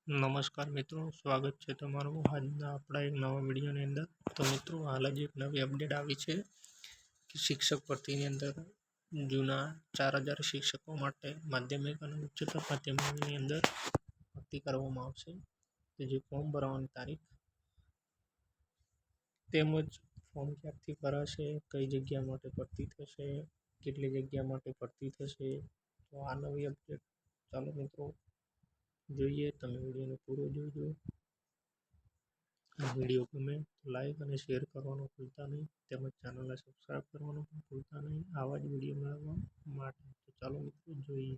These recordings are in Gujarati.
નમસ્કાર મિત્રો, સ્વાગત છે તમારું આજના આપણા એક નવા વિડીયોની અંદર. તો મિત્રો, હાલ જ એક નવી અપડેટ આવી છે કે શિક્ષક ભરતીની અંદર જૂના 4000 શિક્ષકો માટે માધ્યમિક અને ઉચ્ચતર માધ્યમિકની અંદર ભરતી કરવામાં આવશે. કે જે ફોર્મ ભરવાની તારીખ તેમજ ફોર્મ ક્યાંથી ભરાશે, કઈ જગ્યા માટે ભરતી થશે, કેટલી જગ્યા માટે ભરતી થશે. તો આ નવી અપડેટ, ચાલો મિત્રો જોઈએ. તમે વિડીયોને પૂરો જોજો. આ વિડીયો ગમે તો લાઈક અને શેર કરવાનું ભૂલતા નહીં, તેમજ ચેનલને સબસ્ક્રાઈબ કરવાનું પણ ભૂલતા નહીં આવા જ વિડીયો મેળવવા માટે. તો ચાલો મિત્રો જોઈએ.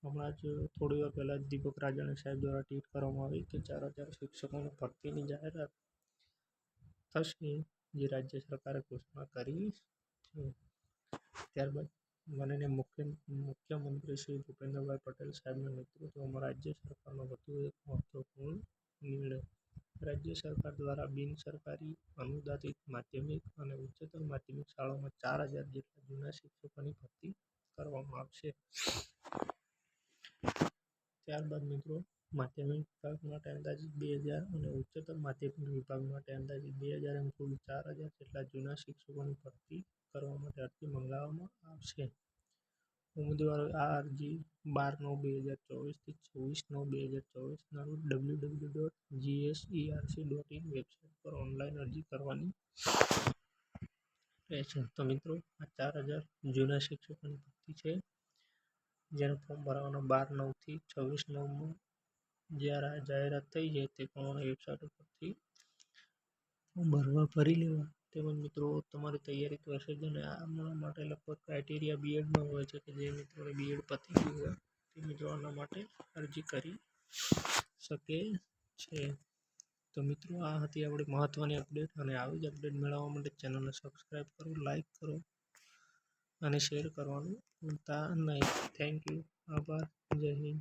હમણાં જ થોડી વાર પહેલાં દીપક રાજાણી સાહેબ દ્વારા ટ્વીટ કરવામાં આવી કે 4000 શિક્ષકોની ભરતીની જાહેરાત થશે, જે રાજ્ય સરકારે ઘોષણા કરી છે. ત્યારબાદ માનનીય મુખ્યમંત્રી શ્રી ભૂપેન્દ્રભાઈ પટેલ સાહેબના નેતૃત્વમાં રાજ્ય સરકારનો વધુ એક મહત્વપૂર્ણ નિર્ણય. રાજ્ય સરકાર દ્વારા બિન સરકારી અનુદાનિત માધ્યમિક અને ઉચ્ચતર માધ્યમિક શાળાઓમાં 4000 જેટલા જૂના શિક્ષકોની ભરતી કરવામાં આવશે. ત્યારબાદ મિત્રો, માધ્યમિક વિભાગ માટે અંદાજિત 2000 અને ઉચ્ચતર માધ્યમિક વિભાગ માટે અંદાજિત 2000 એમ કુલ 4000 જેટલા જૂના શિક્ષકોની ભરતી કરવા માટે અરજી મંગાવવામાં આવશે. ઉમેદવારોએ આ અરજી 12/9/2024 થી 26/9/2024 ના રોજ www.gserc.in વેબસાઇટ પર ઓનલાઈન અરજી કરવાની રહેશે. તો મિત્રો, આ 4000 જૂના શિક્ષકોની ભરતી છે, જેનું ફોર્મ ભરવાનો 12/9 થી 26/9 જ્યારે જાહેરાત થઈ છે તે પ્રમાણે વેબસાઇટ ઉપરથી ભરવા ભરી લેવા. તેમજ મિત્રો, તમારી તૈયારી તો હશે જ, અને આના માટે લગભગ ક્રાઇટેરિયા બીએડનો હોય છે કે જે મિત્રોને બીએડ પતી ગયું હોય તે મિત્રો આના માટે અરજી કરી શકે છે. તો મિત્રો, આ હતી આપણી મહત્ત્વની અપડેટ, અને આવી જ અપડેટ મેળવવા માટે ચેનલને સબસ્ક્રાઈબ કરો, લાઈક કરો અને શેર કરવાનું ભૂલતા નહીં. થેન્ક યુ, આભાર, જય હિન્દ.